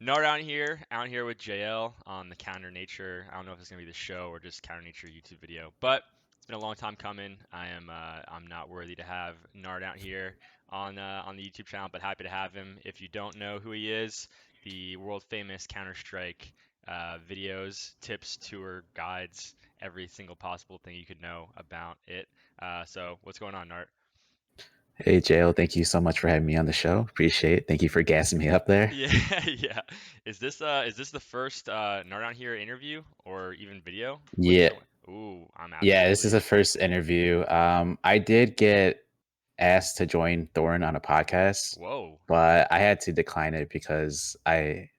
Nart out here with JAYEL on the Counter Nature. I don't know if it's gonna be the show or just Counter Nature YouTube video, but it's been a long time coming. I'm not worthy to have Nart out here on the YouTube channel, but happy to have him. If you don't know who he is, the world famous Counter Strike videos, tips, tour, guides, every single possible thing you could know about it. So what's going on, Nart? Hey, JL, thank you so much for having me on the show. Appreciate it. Thank you for gassing me up there. Yeah, yeah. Is this the first Nart out here interview or even video? What's Yeah, going? Ooh, I'm yeah, this is absolutely. the first interview. I did get asked to join Thorn on a podcast, Whoa, but I had to decline it because I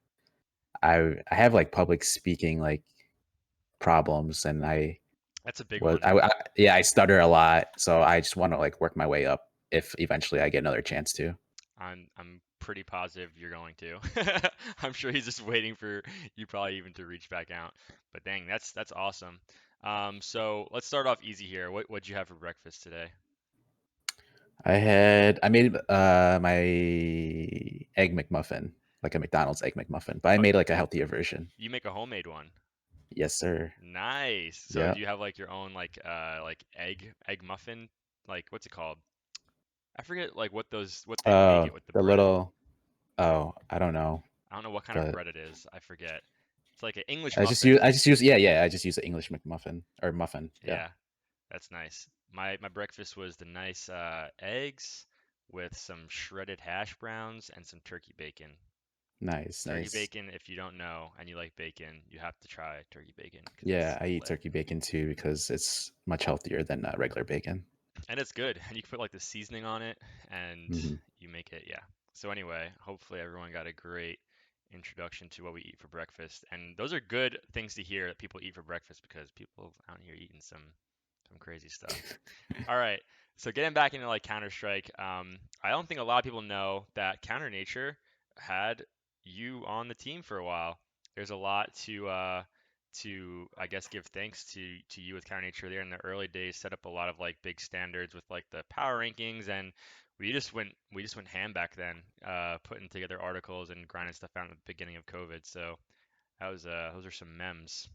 have like public speaking like problems, and that's a big one. I stutter a lot, so I just want to like work my way up if eventually I get another chance to. I'm pretty positive you're going to. I'm sure he's just waiting for you probably even to reach back out. But dang, that's awesome. So let's start off easy here. What'd you have for breakfast today? I made my egg McMuffin, like a McDonald's egg McMuffin, but I Oh, made like a healthier version. you make a homemade one. Yes, sir. Nice. So Yeah. do you have like your own like egg muffin? Like what's it called? I forget like what they make it with the The bread. little I don't know, I don't know what kind of but bread it is. I forget. It's like an English muffin. I just use yeah, I just use the English McMuffin or muffin. Yeah. Yeah, that's nice. My breakfast was the nice eggs with some shredded hash browns and some turkey bacon. Nice, Turkey nice. bacon, if you don't know and you like bacon, you have to try turkey bacon because it's Yeah, I eat lit. turkey bacon too because it's much healthier than regular bacon. And it's good. And you can put like the seasoning on it and Hmm. you make it, yeah. So anyway, hopefully everyone got a great introduction to what we eat for breakfast. And those are good things to hear that people eat for breakfast because people out here eating some crazy stuff. All right. So getting back into like Counter-Strike, I don't think a lot of people know that Counter Nature had you on the team for a while. There's a lot to I guess give thanks to you with Counter Nature there in the early days. Set up a lot of like big standards with like the power rankings, and we just went ham back then, putting together articles and grinding stuff out in the beginning of COVID. So that was those are some memes.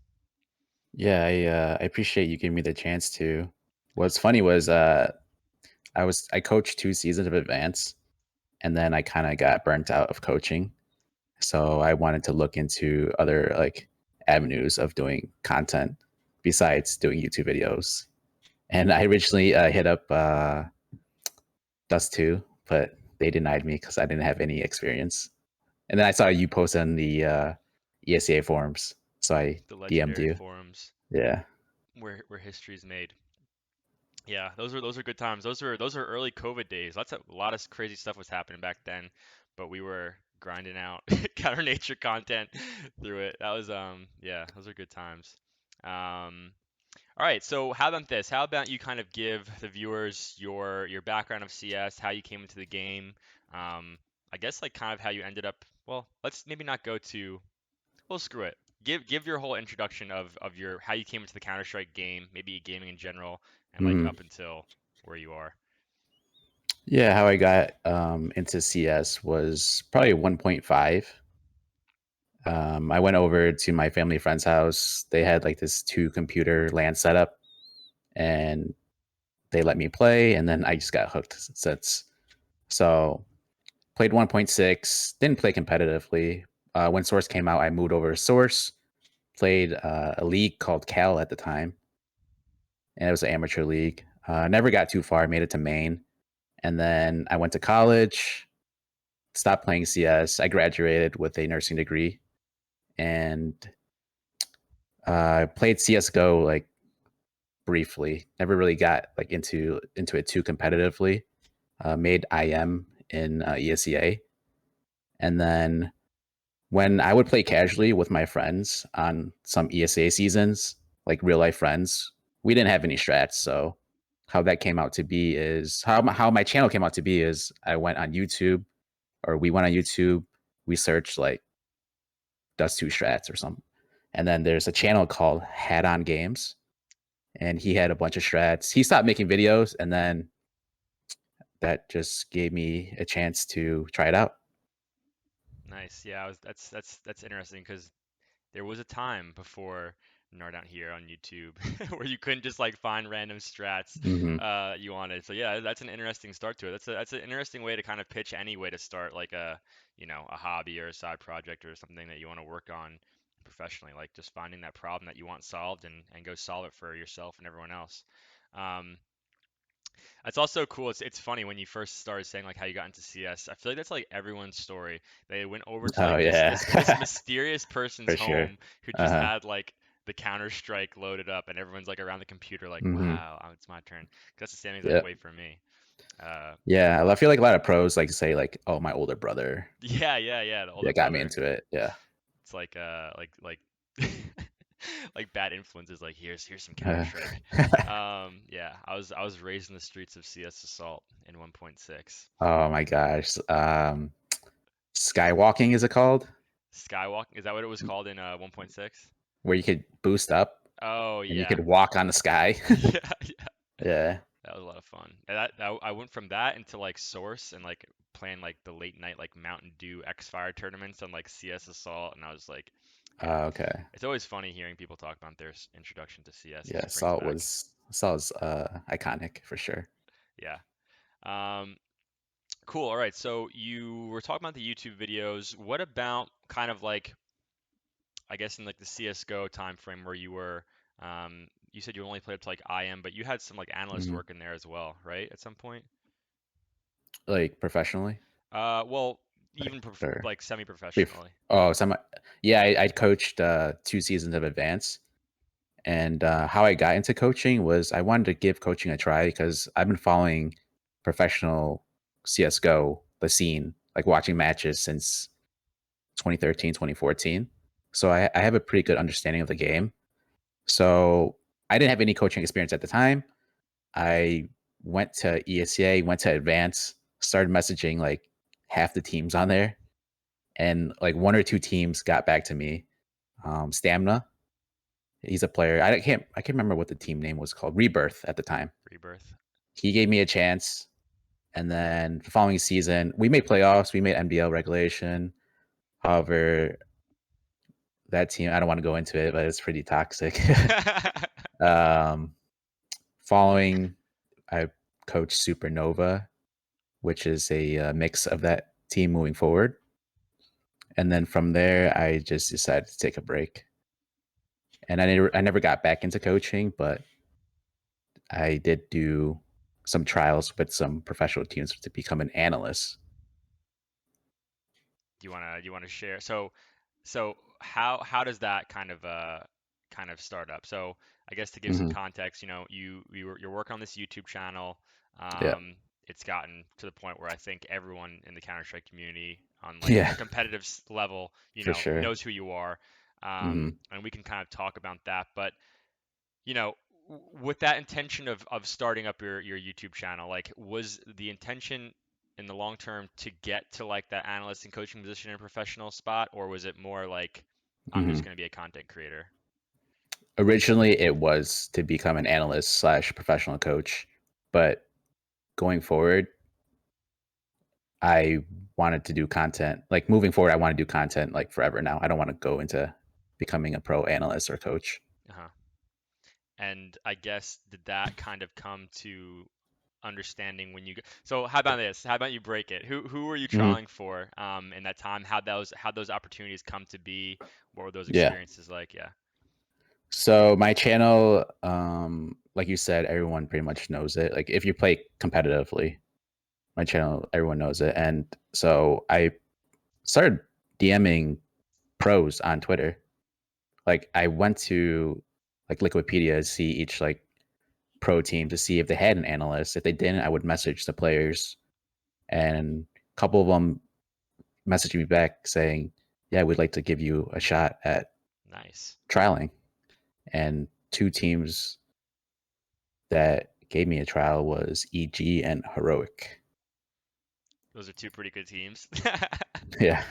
Yeah, I appreciate you giving me the chance to. What's funny was I coached 2 seasons of Advance, and then I kind of got burnt out of coaching. So I wanted to look into other like avenues of doing content besides doing YouTube videos. And I originally hit up Dust 2, but they denied me because I didn't have any experience. And then I saw you post on the ESEA forums, so I The DM'd legendary you. forums Yeah, where history's made. Yeah, those are good times. Those are early COVID days. Lots of a lot of crazy stuff was happening back then, but we were grinding out counter nature content through it. That was yeah, those are good times. Um all right, so how about this? How about you kind of give the viewers your background of CS, how you came into the game, I guess like kind of how you ended up. Well, let's maybe not go to. Well, screw it. Give your whole introduction of your how you came into the Counter-Strike game, maybe gaming in general, and like hmm up until where you are. yeah. How I got into CS was probably 1.5. I went over to my family friend's house. They had like this 2 computer LAN setup, and they let me play, and then I just got hooked since. So played 1.6, didn't play competitively. When Source came out, I moved over to Source, played a league called Cal at the time, and it was an amateur league. Never got too far, made it to main. And then I went to college, stopped playing CS. I graduated with a nursing degree, and played CSGO like briefly. Never really got like into it too competitively. Made IM in ESEA, and then when I would play casually with my friends on some ESA seasons, like real life friends, we didn't have any strats. So how that came out to be is how my channel came out to be is I went on YouTube, or we went on YouTube, we searched like Dust 2 strats or something. And then there's a channel called Had On Games, and he had a bunch of strats. He stopped making videos, and then that just gave me a chance to try it out. Nice. Yeah, that's interesting because there was a time before Nart Out Here on YouTube where you couldn't just like find random strats Hmm. you wanted. So yeah, that's an interesting start to it. That's an interesting way to kind of pitch any way to start like a, a hobby or a side project or something that you want to work on professionally. Like just finding that problem that you want solved and go solve it for yourself and everyone else. Um, that's also cool. It's funny when you first started saying like how you got into CS. I feel like that's like everyone's story. They went over to Oh like yeah, this mysterious person's for sure. home who just Uh-huh. had like the Counter-Strike loaded up, and everyone's like around the computer like, Hmm. wow, it's my turn. 'Cause that's the same exact Yeah. way for me. Uh, Yeah, I feel like a lot of pros like say like, "Oh, my older brother, yeah, the yeah, older got me brother. into it." Yeah. It's like like bad influences. Like here's some Uh, Counter-Strike. Yeah, I was raised in the streets of CS Assault in 1.6. oh my gosh. Skywalking is it called? Skywalking, is that what it was called in 1.6? Where you could boost up Oh and you yeah. could walk on the sky. Yeah, yeah. Yeah. That was a lot of fun. And that I went from that into like Source and like playing like the late night like Mountain Dew X Fire tournaments on like CS Assault, and I was like, yeah. Okay. It's always funny hearing people talk about their introduction to CS because Yeah, it brings Salt back, was Salt was iconic for sure. yeah. Um, cool. All right. So you were talking about the YouTube videos. What about kind of like, I guess in like the CS:GO time frame where you said you only played up to like IM, but you had some like analyst Mhm. work in there as well, right? At some point. Like professionally? Well, Like even or like brief. semi-professionally. Oh, some yeah, I coached 2 seasons of Advanced. And how I got into coaching was I wanted to give coaching a try because I've been following professional CS:GO, the scene, like watching matches since 2013, 2014. So I have a pretty good understanding of the game. So I didn't have any coaching experience at the time. I went to ESEA, went to Advance, started messaging like half the teams on there, and like 1 or 2 teams got back to me. Stamina, he's a player. I can't remember what the team name was called. Rebirth at the time. Rebirth. He gave me a chance, and then the following season we made playoffs. We made NBL regulation. However, that team, I don't want to go into it, but it's pretty toxic. um, Following, I coached Supernova, which is a mix of that team moving forward. And then from there, I just decided to take a break. And I never got back into coaching, but I did do some trials with some professional teams to become an analyst. Do you wanna share? So how does that kind of start up? So I guess to give some Hmm. context, you're working on this YouTube channel. Yeah. It's gotten to the point where I think everyone in the Counter-Strike community on like Yeah, a competitive level, for sure. knows who you are. Hmm. And we can kind of talk about that. But with that intention of starting up your YouTube channel, like was the intention in the long term to get to like that analyst and coaching position in a professional spot, or was it more like I'm just Hmm. going to be a content creator? Originally, it was to become an analyst slash professional coach, but going forward, I wanted to do content. Like moving forward, I want to do content like forever now. I don't want to go into becoming a pro analyst or coach. Uh-huh. And I guess did that kind of come to understanding when so how about this? How about you break it? Who were you Hmm. trialing for in that time? How'd those opportunities come to be? What were those Yeah. experiences like? Yeah. So my channel, like you said, everyone pretty much knows it. Like if you play competitively, my channel, everyone knows it. And so I started DMing pros on Twitter. Like I went to like Liquipedia to see each like pro team to see if they had an analyst. If they didn't, I would message the players, and a couple of them messaged me back saying, "Yeah, we'd like to give you a shot at Nice. trialing." And 2 teams that gave me a trial was EG and Heroic. Those are two pretty good teams. Yeah,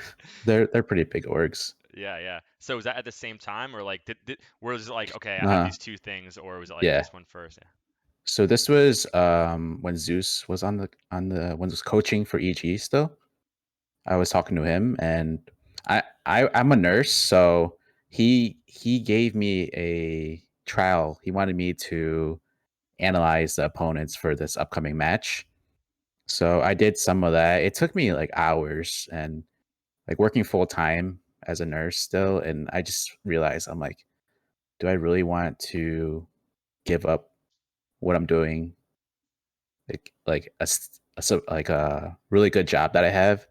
they're pretty big orgs. Yeah, yeah. So was that at the same time, or like was it like, okay, I have Uh, these two things, or was it like yeah. this one first? Yeah. So this was when Zeus was on the when was coaching for EG still. I was talking to him, and I'm a nurse, so he gave me a trial. He wanted me to analyze the opponents for this upcoming match. So I did some of that. It took me like hours and like working full time as a nurse still, and I just realized I'm like, do I really want to give up what I'm doing, like like a really good job that I have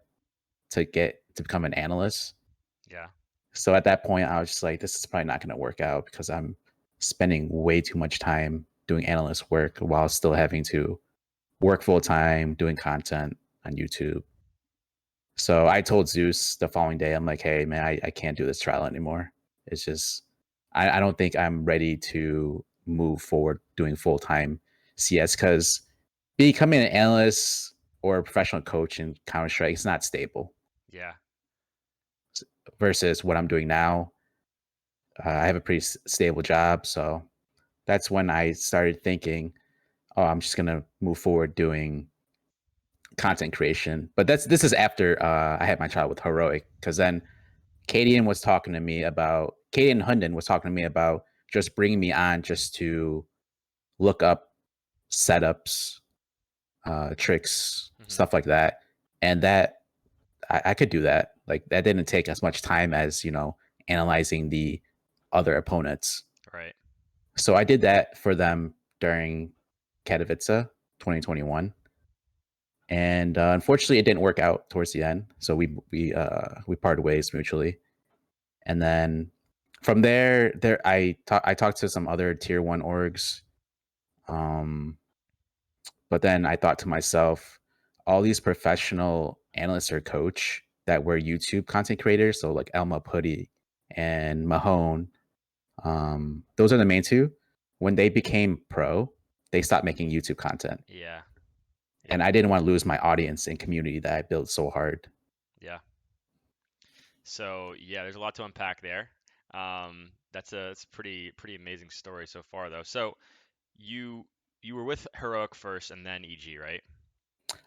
to get to become an analyst? Yeah. So at that point, I was just like, this is probably not going to work out because I'm spending way too much time doing analyst work while still having to work full time doing content on YouTube. So I told Zeus the following day, I'm like, hey, man, I can't do this trial anymore. It's just, I don't think I'm ready to move forward doing full time CS because becoming an analyst or a professional coach in Counter Strike is not stable Yeah. versus what I'm doing now. I have a pretty stable job. So that's when I started thinking, oh, I'm just going to move forward doing content creation. But this is after I had my child with Heroic, because then Kadian Hunden was talking to me about just bringing me on just to look up setups, tricks, Hmm. stuff like that, and that I could do that. Like that didn't take as much time as analyzing the other opponents. Right. So I did that for them during Katowice 2021, and unfortunately, it didn't work out towards the end. So we parted ways mutually. And then from there I talked to some other tier one orgs. Um, but then I thought to myself, all these professional analysts or coach that were YouTube content creators, so like Elma Putty and Mahone, those are the main two. When they became pro, they stopped making YouTube content. Yeah. And Yep. I didn't want to lose my audience and community that I built so hard. Yeah. So yeah, there's a lot to unpack there. That's a pretty amazing story so far though. So you you were with Heroic first and then EG, right?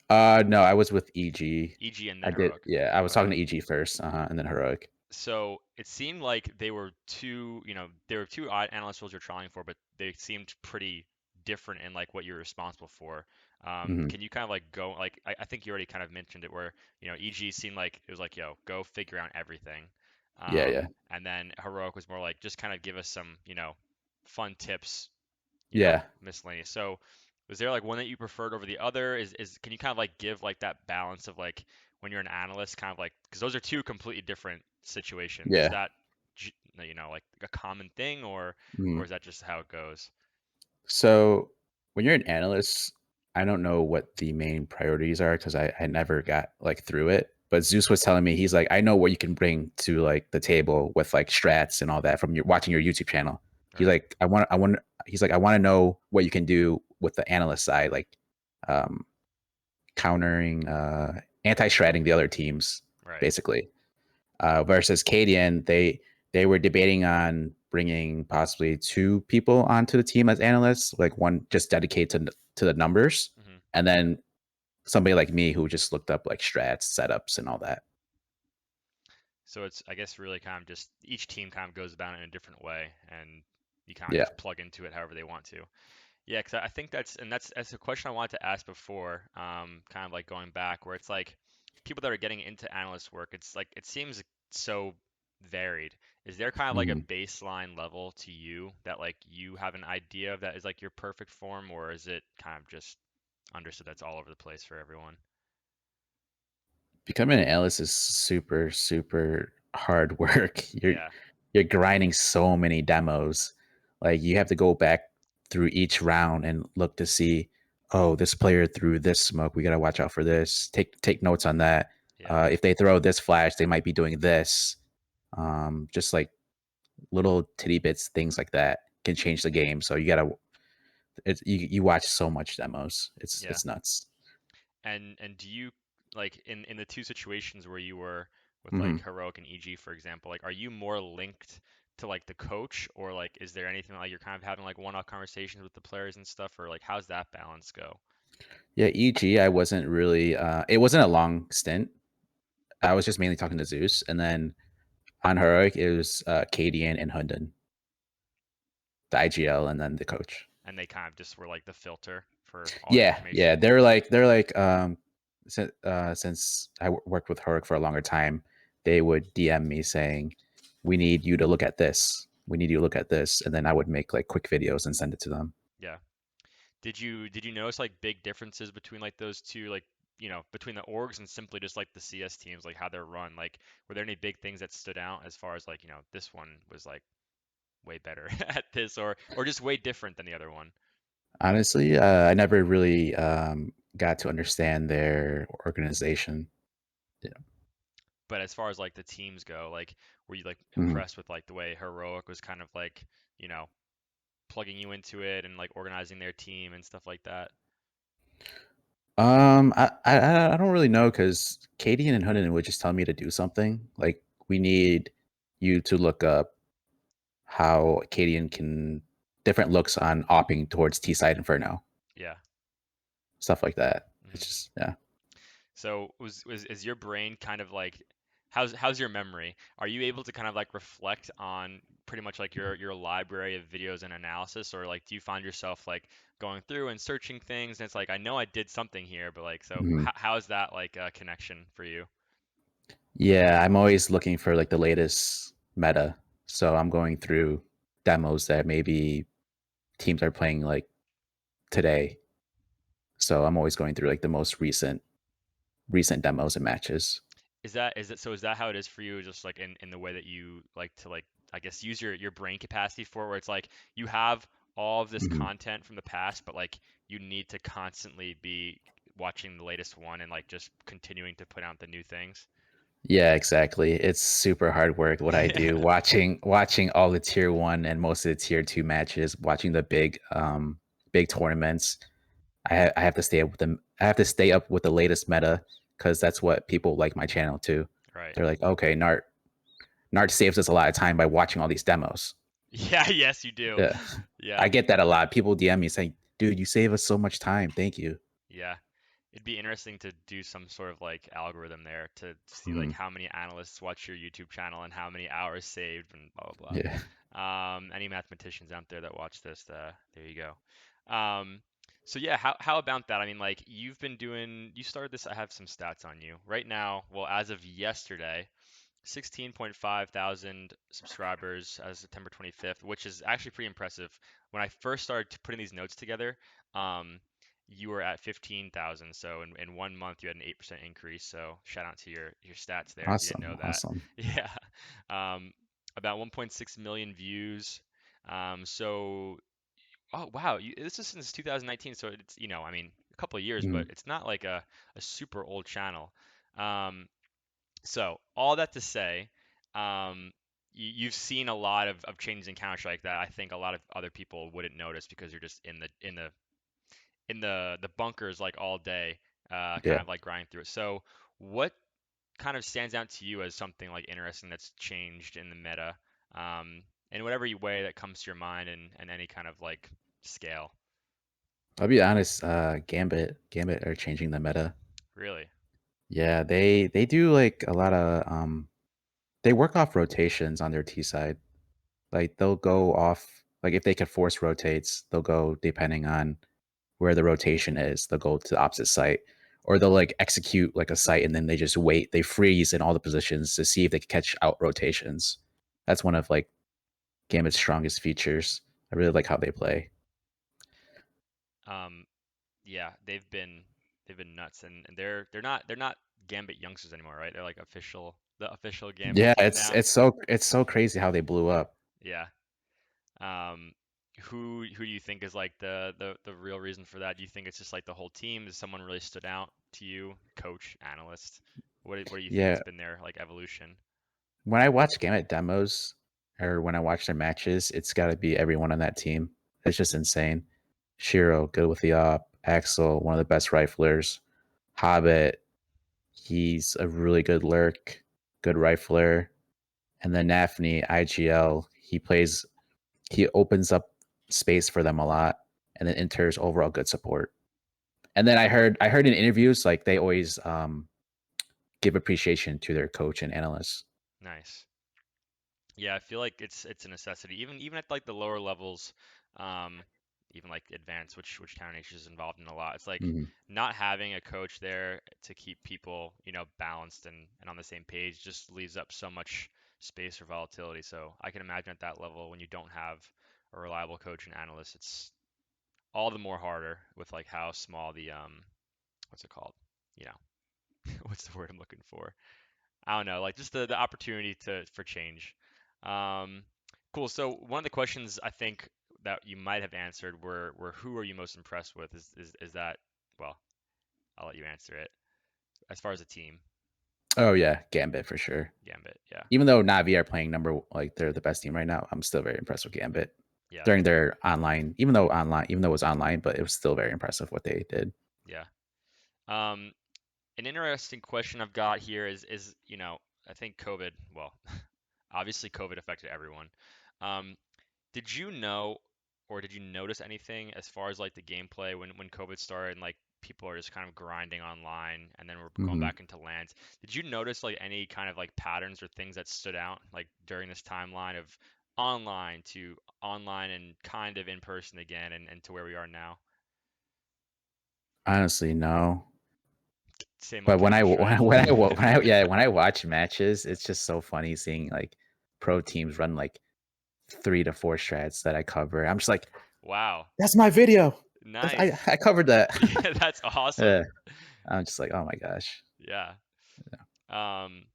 No, I was with EG. EG and I then did, Heroic. yeah. I was Okay. talking to EG first, and then Heroic. So it seemed like they were two, there were two analyst roles you're trying for, but they seemed pretty different in like what you're responsible for. Hmm. Can you kind of like go like I think you already kind of mentioned it where EG seemed like it was like yo go figure out everything, Yeah, yeah, and then Heroic was more like just kind of give us some fun tips, yeah, miscellaneous. So was there like one that you preferred over the other? Is can you kind of like give like that balance of like when you're an analyst, kind of like because those are two completely different situations. Is yeah. that like a common thing or Mhm. is that just how it goes? So when you're an analyst, I don't know what the main priorities are because I never got like through it. But Zeus was telling me, he's like, I know what you can bring to like the table with like strats and all that from your watching your YouTube channel. He's Right, like, he's like, I want to know what you can do with the analyst side, like um countering, anti-stratting the other teams, right. basically. Versus Cadian, they were debating on bringing possibly two people onto the team as analysts, like one just dedicated to the numbers, Hmm. and then somebody like me who just looked up like strats, setups, and all that. So it's I guess really kind of just each team kind of goes about it in a different way, and you kind of Yeah. just plug into it however they want to. Yeah, because I think that's a question I wanted to ask before, kind of like going back, where it's like people that are getting into analyst work, it's like it seems so varied. Is there kind of like a Mhm. baseline level to you that like you have an idea of that is like your perfect form, or is it kind of just understood that's all over the place for everyone? Becoming an analyst is super, super hard work. Yeah, You're grinding so many demos. Like you have to go back through each round and look to see, oh, this player threw this smoke. We gotta watch out for this. Take notes on that. yeah, If they throw this flash, they might be doing this. Just like little titty bits, things like that can change the game. So you watch so much demos. yeah. It's nuts. And do you like in the two situations where you were with like Hmm. Heroic and EG, for example, like are you more linked to like the coach or like is there anything like you're kind of having like one-off conversations with the players and stuff or like how's that balance go? Yeah, EG, I wasn't really. It wasn't a long stint. I was just mainly talking to Zeus, and then on Heroic it was Cadian and Hunden, the IGL, and then the coach. And they kind of just were like the filter for all the Yeah, yeah. information. They're like since I worked with Heroic for a longer time, they would DM me saying, "We need you to look at this. We need you to look at this," and then I would make like quick videos and send it to them. Yeah. Did you notice like big differences between like those two, like, between the orgs and simply just like the CS teams, like how they're run? Like, were there any big things that stood out as far as like, this one was like way better at this, or just way different than the other one? Honestly, I never really got to understand their organization. Yeah. But as far as like the teams go, like, were you like Mhm. impressed with like the way Heroic was kind of like, you know, plugging you into it and like organizing their team and stuff like that? I don't really know because Katie and Hunden would just tell me to do something. Like we need you to look up how Cadian can different looks on opping towards T side Inferno, Yeah. stuff like that. It's Hmm. just yeah. So is your brain kind of like, how's your memory? Are you able to kind of like reflect on pretty much like your library of videos and analysis, or like do you find yourself like going through and searching things and it's like, I know I did something here, but like, so Mhm. how's that like a connection for you? Yeah, I'm always looking for like the latest meta. So I'm going through demos that maybe teams are playing like today. So I'm always going through like the most recent demos and matches. Is that how it is for you, just like in the way that you like to, like, I guess, use your brain capacity for, where it's like you have all of this Mhm. content from the past, but like you need to constantly be watching the latest one and like just continuing to put out the new things? Yeah, exactly. It's super hard work what I Yeah, do watching all the tier 1 and most of the tier 2 matches, watching the big tournaments. I have to stay up with them. I have to stay up with the latest meta because that's what people like my channel too. right. They're like, okay, Nart saves us a lot of time by watching all these demos. Yeah, yes, you do. Yeah, Yeah. I get that a lot. People DM me saying, "Dude, you save us so much time. Thank you." Yeah. It'd be interesting to do some sort of like algorithm there to see like Mhm. how many analysts watch your YouTube channel and how many hours saved and blah blah Yeah. blah. Any mathematicians out there that watch this, there you go. So yeah, how about that? I mean, like, you started this. I have some stats on you right now. Well, as of yesterday, 16.5 thousand subscribers as of September 25th, which is actually pretty impressive. When I first started putting these notes together, um, you were at 15,000. So in 1 month, you had an 8% increase. So shout out to your stats there if you didn't know Awesome. that. Awesome. Yeah. Um, about 1.6 million views. So, oh wow, this is since 2019. So it's, I mean, a couple of years, but Mhm. it's not like a super old channel. Um, so all that to say, you've seen a lot of changes in Counter-Strike that I think a lot of other people wouldn't notice because you're just in the bunkers like all day, kind Yeah. of like grinding through it. So what kind of stands out to you as something like interesting that's changed in the meta, in whatever way that comes to your mind, and any kind of like scale? I'll be honest, Gambit are changing the meta. Really? Yeah, they do like a lot of they work off rotations on their T side. Like they'll go off like if they could force rotates, they'll go depending on where the rotation is, they'll go to the opposite site. Or they'll like execute like a site and then they just wait, they freeze in all the positions to see if they can catch out rotations. That's one of like Gambit's strongest features. I really like how they play. Um, yeah, they've been nuts, and they're not Gambit youngsters anymore, right? They're like the official Gambit Yeah, team now. it's so crazy how they blew up. Yeah. Um, who do you think is like the real reason for that? Do you think it's just like the whole team? Is someone really stood out to you, coach, analyst? What do you think has Yeah, been their like evolution? when I watch Gambit demos or when I watch their matches, it's got to be everyone on that team. It's just insane. Shiro, good with the op. Axel, one of the best riflers. Hobbit, he's a really good lurk, good rifler. And then Nafni, IGL, he opens up space for them a lot. And then Inter's overall good support. And then I heard in interviews like they always give appreciation to their coach and analysts. Nice. Yeah, I feel like it's a necessity. Even at like the lower levels, um, even like advanced, which Town Nature is involved in a lot. It's like Mhm. not having a coach there to keep people, balanced and on the same page just leaves up so much space for volatility. So I can imagine at that level when you don't have a reliable coach and analyst, it's all the more harder with like how small the what's it called? You know, what's the word I'm looking for? I don't know, like just the opportunity to for change. Um, cool. So one of the questions I think that you might have answered were who are you most impressed with? Is that well, I'll let you answer it. As far as a team, Oh yeah, Gambit for sure. Gambit, yeah, Even though Navi are playing like they're the best team right now, I'm still very impressed with Gambit yeah, during their online. Even though it was online, but it was still very impressive what they did. yeah. Um, an interesting question I've got here is I think COVID. Well, obviously COVID affected everyone. Um, Did you know or did you notice anything as far as like the gameplay when COVID started and like people are just kind of grinding online and then we're going Hmm. back into lands? Did you notice like any kind of like patterns or things that stood out like during this timeline of online to online and kind of in person again and to where we are now? Honestly, no. Same But old trash, right? when I watch matches, it's just so funny seeing like pro teams run like 3 to 4 strats that I cover. I'm just like, Wow. that's my video. Nice. I covered that. Yeah, that's awesome. Yeah. I'm just like, oh my gosh. Yeah. Um,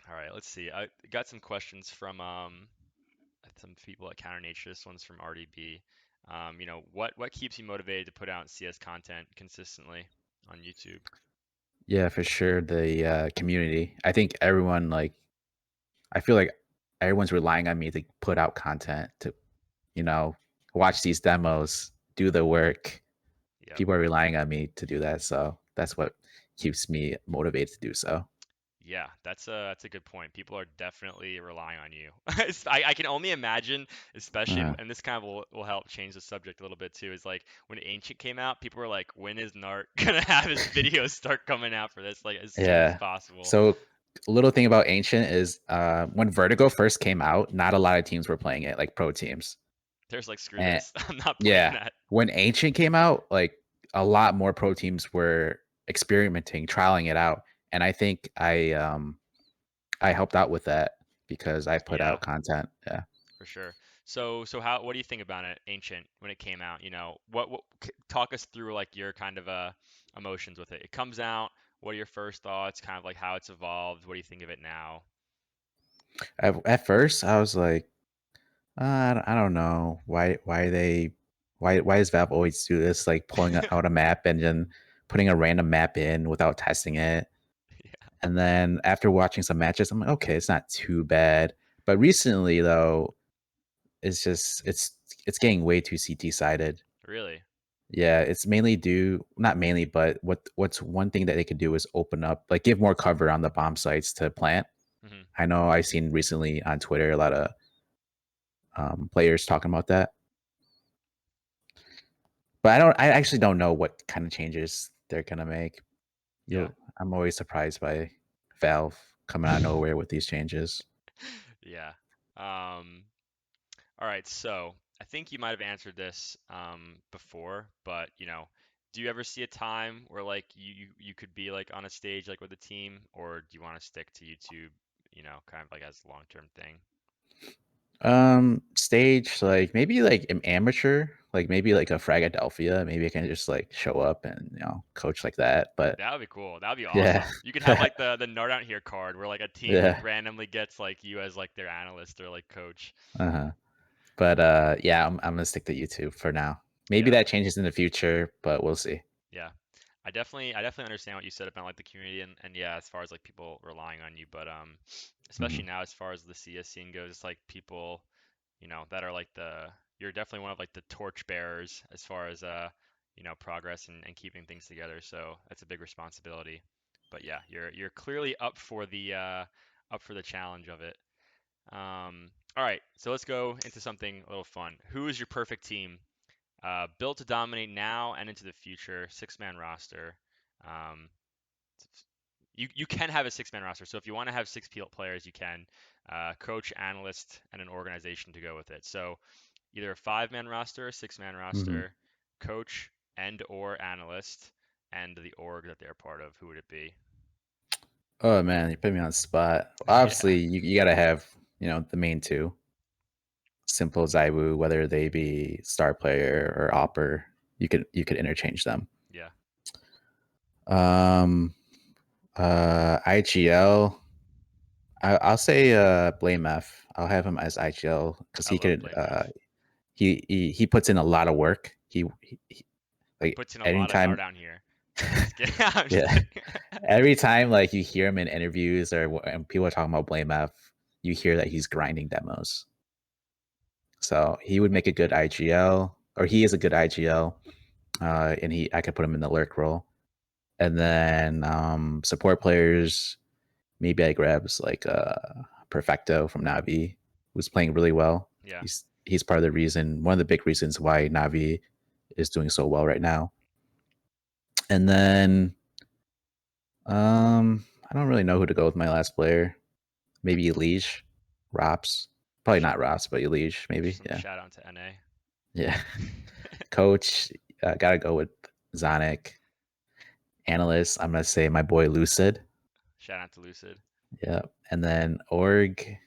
all right, let's see. I got some questions from some people at Counter Nature. This one's from RDB. What keeps you motivated to put out CS content consistently on YouTube? Yeah, for sure. The community. I think everyone like I feel like everyone's relying on me to put out content to, you know, watch these demos, do the work. Yep. People are relying on me to do that. So that's what keeps me motivated to do so. Yeah, that's a good point. People are definitely relying on you. I can only imagine, especially, Uh, and this kind of will help change the subject a little bit too, is like when Ancient came out, people were like, when is Nart gonna have his videos start coming out for this, like as soon as yeah. possible? So a little thing about Ancient is when Vertigo first came out, not a lot of teams were playing it, like pro teams. There's like, screw And this. I'm not playing yeah, that. when Ancient came out, like a lot more pro teams were experimenting, trialing it out. And I think I helped out with that because I put Yeah. out content. Yeah. For sure. So what do you think about it, Ancient, when it came out? Talk us through like your kind of emotions with it. It comes out. What are your first thoughts? Kind of like how it's evolved. What do you think of it now? At first, I was like, I don't know why does Valve always do this? Like pulling out a map and then putting a random map in without testing it. Yeah, And then after watching some matches, I'm like, okay, it's not too bad. But recently, though, it's just it's getting way too CT sided. really. Yeah, it's mainly due not mainly, but what's one thing that they could do is open up, like give more cover on the bomb sites to plant. Hmm. I know I've seen recently on Twitter a lot of players talking about that, but I actually don't know what kind of changes they're gonna make. Yeah. I'm always surprised by Valve coming out of nowhere with these changes. Yeah. Um, all right. So I think you might have answered this before, but do you ever see a time where like you could be like on a stage like with a team, or do you want to stick to YouTube? Kind of like as a long-term thing. Stage like maybe like an amateur, like maybe like a Fragadelphia. Maybe I can just like show up and coach like that. But That would be cool. That would be yeah, awesome. You could have like the Nart out here card where like a team yeah, randomly gets like you as like their analyst or like coach. uh-huh. But yeah, I'm gonna stick to YouTube for now. Maybe Yeah. that changes in the future, but we'll see. Yeah. I definitely understand what you said about like the community and yeah, as far as like people relying on you, but especially Mhm. now as far as the CS scene goes, it's like people, that are like you're definitely one of like the torch bearers as far as progress and keeping things together. So that's a big responsibility. But yeah, you're clearly up for the challenge of it. All right, so let's go into something a little fun. Who is your perfect team? Built to dominate now and into the future, six-man roster. Um, You can have a six-man roster. So if you want to have six players, you can. Coach, analyst, and an organization to go with it. So either a five-man roster, a six-man Hmm. roster, coach and or analyst, and the org that they're part of. Who would it be? Oh man, you put me on the spot. Yeah, Obviously, you gotta have the main two, Simple Zaiwu, whether they be star player or opper. You could interchange them. yeah. Um, IGL. I'll say Blame F. I'll have him as IGL because I he love could. Blame F. He puts in a lot of work. He He like puts in a lot of anytime. Nart out here. I'm just kidding. I'm just Yeah, kidding. every time like you hear him in interviews or and people are talking about Blame F, you hear that he's grinding demos. So he would make a good IGL, or he is a good IGL, and I could put him in the lurk role. And then support players, maybe I grabs like Perfecto from Navi, who's playing really well. Yeah, He's part of the reason, one of the big reasons why Navi is doing so well right now. And then I don't really know who to go with my last player. Maybe Elige, Rops. Probably Sh- not Rops, but Elige, maybe. some Yeah. shout out to NA. Yeah. Coach, gotta go with Zonic. Analyst, I'm gonna say my boy Lucid. Shout out to Lucid. Yeah. And then org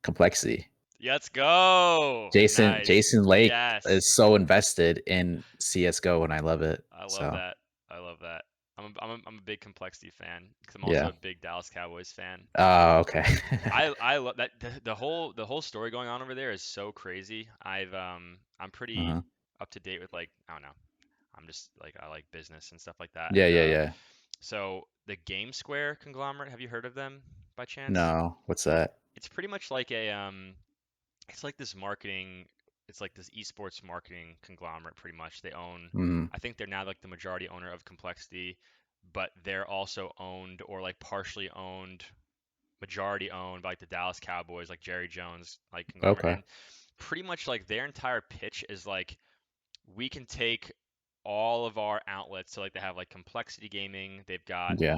complexity. Let's go. Nice. Jason Lake Yes. is so invested in CS:GO, and I love it. I love So that. I love that. I'm a big complexity fan because I'm also yeah. a big Dallas Cowboys fan. Oh, okay. I love that the whole story going on over there is so crazy. I'm pretty Uh-huh. up to date with like I don't know. I'm just like I like business and stuff like that. Yeah, And yeah, yeah. so the Gamesquare conglomerate, have you heard of them by chance? No, what's that? It's pretty much like a it's like this marketing, it's like this esports marketing conglomerate pretty much. They own, Mm, I think they're now like the majority owner of Complexity, but they're also owned or like partially owned, majority owned by like the Dallas Cowboys, like Jerry Jones, like conglomerate. okay. And pretty much like their entire pitch is like we can take all of our outlets. So like they have like Complexity Gaming, they've got Yeah.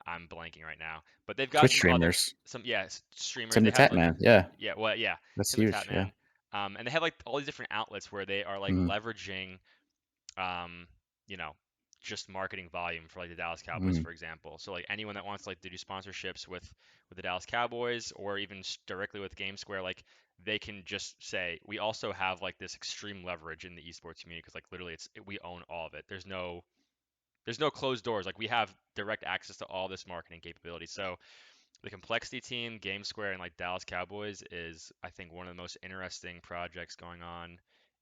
I'm blanking right now, but they've got Twitch some other streamers. streamers. Tim They the have like Tatman. Yeah. yeah, well, yeah, That's Tim the huge. Yeah. Tatman, and they have like all these different outlets where they are like Mm, leveraging, um, you know, just marketing volume for like the Dallas Cowboys, mm, for example. So like anyone that wants like to do sponsorships with the Dallas Cowboys or even directly with GameSquare, like they can just say we also have like this extreme leverage in the esports community because like literally we own all of it. There's no closed doors. Like we have direct access to all this marketing capability. So the Complexity team, GameSquare, and like Dallas Cowboys is, I think, one of the most interesting projects going on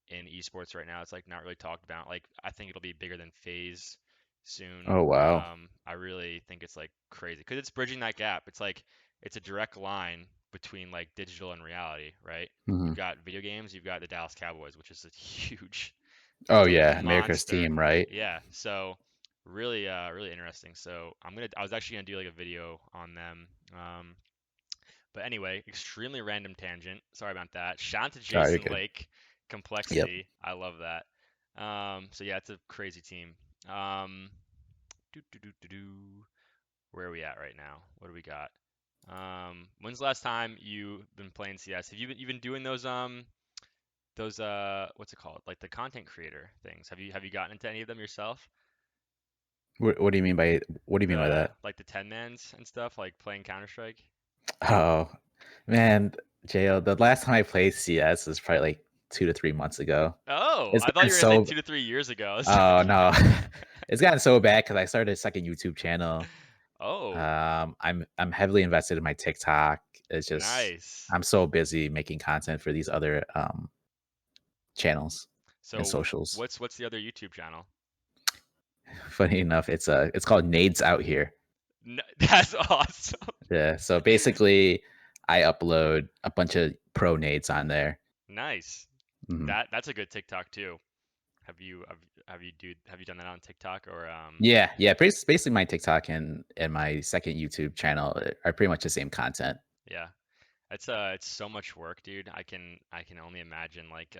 in esports right now. It's like not really talked about. Like I think it'll be bigger than FaZe soon. oh wow. I really think it's like crazy because it's bridging that gap. It's like it's a direct line between like digital and reality, right? Hmm. You've got video games, you've got the Dallas Cowboys, which is a huge, Oh it's like a yeah, America's monster. team, right? Yeah. So really interesting. So I was actually gonna do like a video on them. But anyway, extremely random tangent. Sorry about that. Shout out to Oh, you're Jason good. Lake, Yep. Complexity. I love that. So yeah, it's a crazy team. Um, do. Where are we at right now? What do we got? When's the last time you've been playing CS? Have you've been doing those what's it called? Like the content creator things. Have you gotten into any of them yourself? What do you mean by The that? like the 10 mans and stuff, like playing Counter Strike? Oh man, JL, the last time I played CS was probably like 2 to 3 months ago. Oh, It's I thought gotten you were gonna say so 2 to 3 years ago. I was oh like, no. It's gotten so bad because I started a second YouTube channel. oh, I'm heavily invested in my TikTok. It's just nice. I'm so busy making content for these other channels and So socials. what's the other YouTube channel? Funny enough, it's called Nades Out Here. That's awesome. Yeah. So basically, I upload a bunch of pro nades on there. Nice. Mhm. That's a good TikTok too. Have you done that on TikTok or Yeah, yeah. Basically, my TikTok and my second YouTube channel are pretty much the same content. yeah. It's so much work, dude. I can only imagine like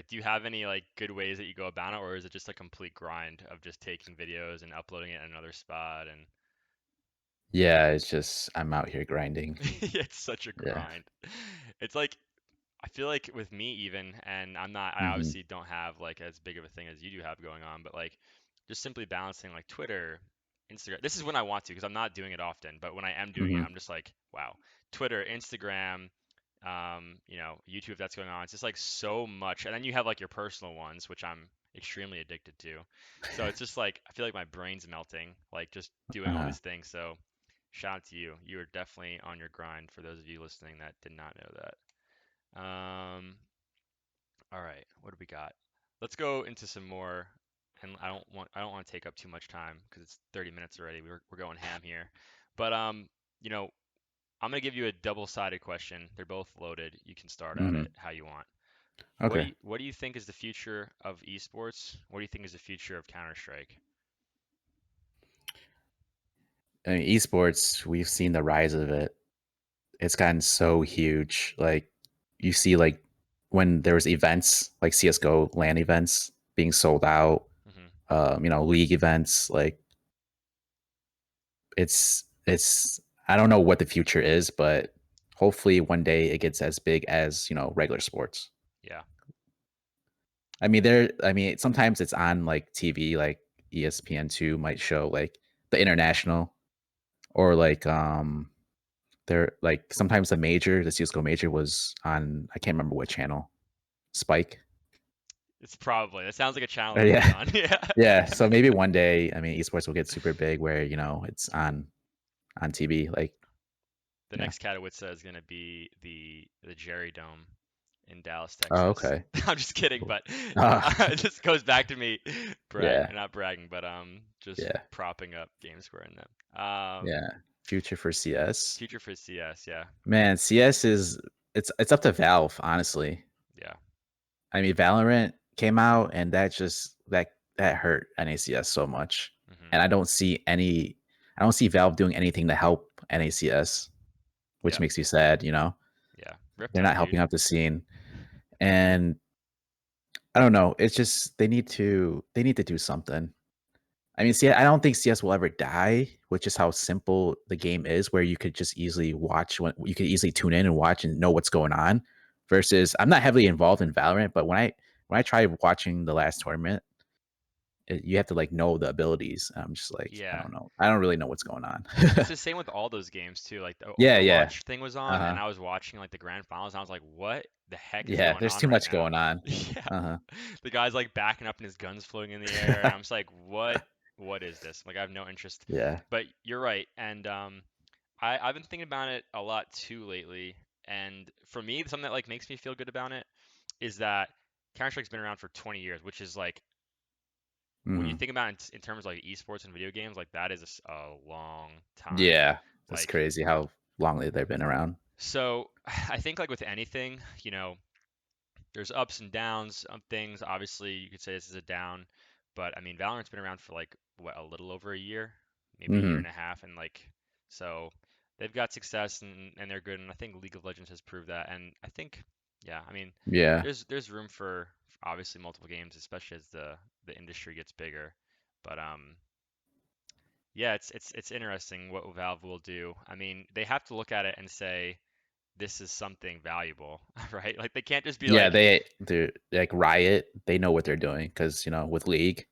do you have any like good ways that you go about it or is it just a complete grind of just taking videos and uploading it in another spot and Yeah, it's just I'm out here grinding. It's such a Yeah. grind. It's like I feel like with me even, and I Mhm. obviously don't have like as big of a thing as you do have going on, but like just simply balancing like Twitter, Instagram. This is when I want to because I'm not doing it often, but when I am doing it, Mhm. I'm just like, wow, Twitter, Instagram, YouTube, if that's going on. It's just like so much. And then you have like your personal ones, which I'm extremely addicted to. So it's just like I feel like my brain's melting, like just doing all Uh-huh. these things. So shout out to you. You are definitely on your grind for those of you listening that did not know that. All right, what do we got? Let's go into some more, and I don't want to take up too much time because it's 30 minutes already. We're going ham here, but you know, I'm gonna give you a double-sided question. They're both loaded. You can start at Mhm. it how you want. Okay. What do you think is the future of esports? What do you think is the future of Counter-Strike? I mean, esports, we've seen the rise of it. It's gotten so huge. Like you see like when there was events like CS:GO LAN events being sold out, Hmm. league events, like it's I don't know what the future is, but hopefully one day it gets as big as, regular sports. Yeah. Sometimes it's on like TV, like ESPN2 might show like the international or like there like sometimes the CS:GO major was on, I can't remember what channel. Spike. It's probably. That sounds like a channel that would be Yeah. on. Yeah. Yeah. So maybe one day, esports will get super big where, it's on TV. Like, The yeah. next Katowice is gonna be the Jerry Dome in Dallas, Oh, Texas. okay. I'm just kidding, Cool. but Ah, it just goes back to me yeah. not bragging, but just Yeah. propping up Gamesquare and them. Yeah. Future for CS. Future for CS, yeah, Man, CS is it's up to Valve, honestly. yeah, I mean, Valorant came out and that hurt NACS so much. hmm, And I don't see Valve doing anything to help NACS, which yeah, makes me sad, you know. yeah. They're Riptide, not dude. helping out the scene. And I don't know, it's just they need to do something. I mean, I don't think CS will ever die, which is how simple the game is, where you could just easily you could easily tune in and watch and know what's going on. Versus, I'm not heavily involved in Valorant, but when I tried watching the last tournament, you have to like know the abilities. I'm just like, I Yeah, don't know, I don't really know what's going on. it's the same with all those games too. Like the Yeah, yeah, Overwatch thing was on, and uh-huh, I was watching like the grand finals, and I was like, "What the heck is yeah. going There's on too right much now?" going on. Yeah, Uh-huh. the guy's like backing up and his gun's floating in the air, and I'm just like, What is this?" Like I have no interest. Yeah. But you're right, and I've been thinking about it a lot too lately. And for me, something that like makes me feel good about it is that Counter Strike's been around for 20 years, which is like when you Hmm. think about it in terms of like esports and video games, like that is a long time. Yeah, that's Like crazy how long they've been around. so, I think like with anything, there's ups and downs of things. Obviously, you could say this is a down, but I mean, Valorant's been around for like what, a little over a year, maybe a year and Hmm. a half, and like so they've got success and they're good, and I think League of Legends has proved that. And I think, yeah, I mean, Yeah. there's room for obviously multiple games, especially as the industry gets bigger. But yeah, it's interesting what Valve will do. I mean, they have to look at it and say this is something valuable, right? Like they can't just be Yeah, like, they're like Riot, they know what they're doing because, with League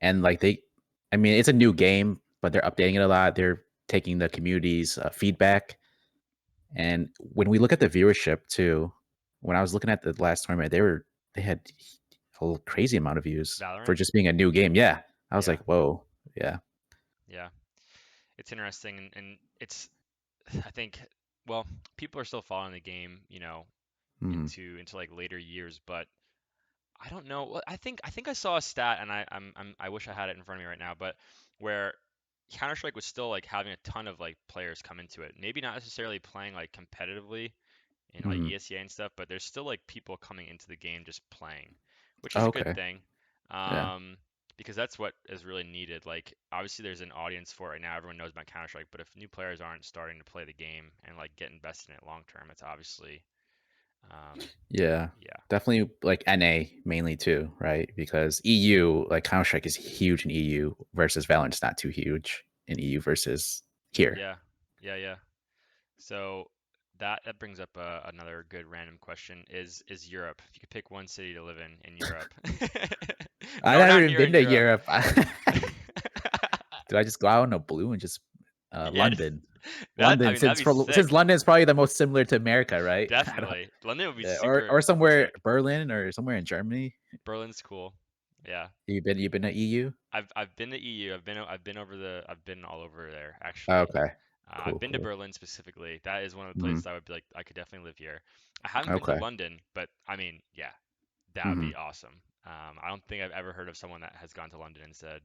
and like I mean, it's a new game, but they're updating it a lot. They're taking the community's feedback. And when we look at the viewership too, when I was looking at the last tournament, they had a crazy amount of views for Valorant. just being a new game. Yeah. I was Yeah, like, whoa. Yeah. yeah, it's interesting, and it's I think well, people are still following the game, Mhm. into like later years, but I don't know. Well, I think I saw a stat, and I wish I had it in front of me right now, but where Counter Strike was still like having a ton of like players come into it. Maybe not necessarily playing like competitively in like Mhm. ESEA and stuff, but there's still like people coming into the game just playing, which is Oh, a good okay. thing. Yeah. Um, because that's what is really needed. Like obviously there's an audience for it right now. Everyone knows about Counter Strike, but if new players aren't starting to play the game and like get invested in it long term, it's obviously Yeah. yeah. Definitely like NA mainly too, right? Because EU, like Counter Strike is huge in EU versus Valorant's not too huge in EU versus here. Yeah. Yeah, yeah. So that brings up another good random question. Is Europe, if you could pick one city to live in Europe. I No, never not even here been in to Europe. Europe. Do I just go out in a blue and just Yes. London? That I London, mean that'd be sick. since London's probably the most similar to America, right? I don't, Definitely. London would be yeah, super or super somewhere sick. Berlin or somewhere in Germany. Berlin's cool. Yeah. You've been to EU? I've been to EU. I've been all over there Oh, actually. okay, I've cool, been to cool. Berlin specifically. That is one of the Hmm. places I would be like I could definitely live here. I haven't been to Okay. London, but I mean, yeah, that would Hmm. be awesome. I don't think I've ever heard of someone that has gone to London and said,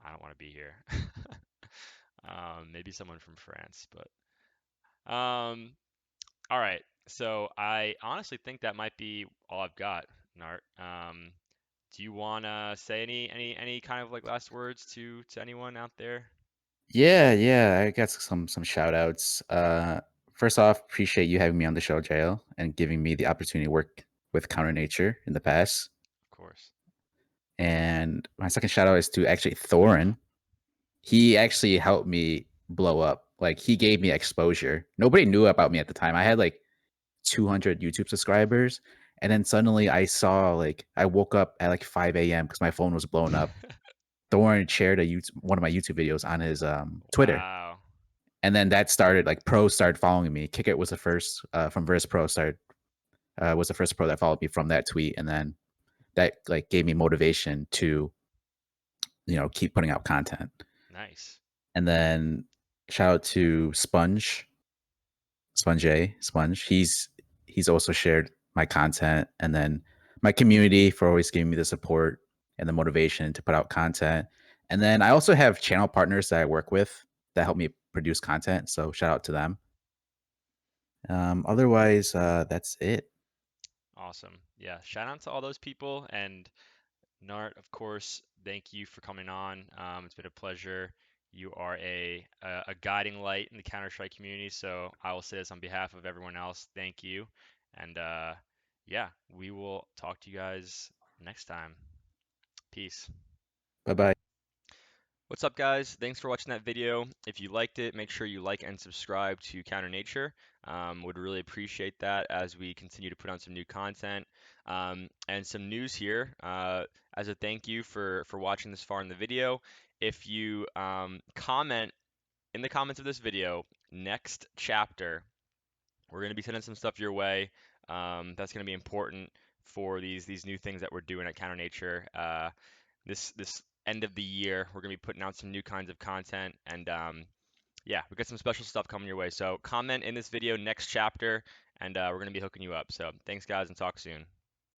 I don't want to be here. Maybe someone from France, but all right. So I honestly think that might be all I've got, Nart. Do you wanna say any kind of like last words to anyone out there? Yeah, yeah. I got some shout outs. First off, appreciate you having me on the show, JL, and giving me the opportunity to work with Counter Nature in the past. Of course. And my second shout out is to actually Thorin. He actually helped me blow up. Like he gave me exposure. Nobody knew about me at the time. I had like 200 YouTube subscribers, and then suddenly I saw like I woke up at like 5 a.m. because my phone was blown up. Thorin shared one of my YouTube videos on his Twitter, Wow. and then that started like pros started following me. Kickit was the first from Verse Pro started was the first pro that followed me from that tweet, and then that like gave me motivation to keep putting out content. Nice. And then shout out to Sponge. He's also shared my content, and then my community for always giving me the support and the motivation to put out content. And then I also have channel partners that I work with that help me produce content. So shout out to them. Otherwise, that's it. Awesome. Yeah. Shout out to all those people and Nart, of course, thank you for coming on. It's been a pleasure. You are a guiding light in the Counter-Strike community, so I will say this on behalf of everyone else. Thank you. And yeah, we will talk to you guys next time. Peace. Bye bye. What's up, guys? Thanks for watching that video. If you liked it, make sure you like and subscribe to Counter Nature. Would really appreciate that as we continue to put on some new content and some news here. As a thank you for watching this far in the video, if you comment in the comments of this video, next chapter, we're going to be sending some stuff your way. That's going to be important for these new things that we're doing at Counter Nature. This end of the year. We're gonna be putting out some new kinds of content, and yeah, we got some special stuff coming your way. So comment in this video next chapter, and we're gonna be hooking you up. So thanks, guys, and talk soon.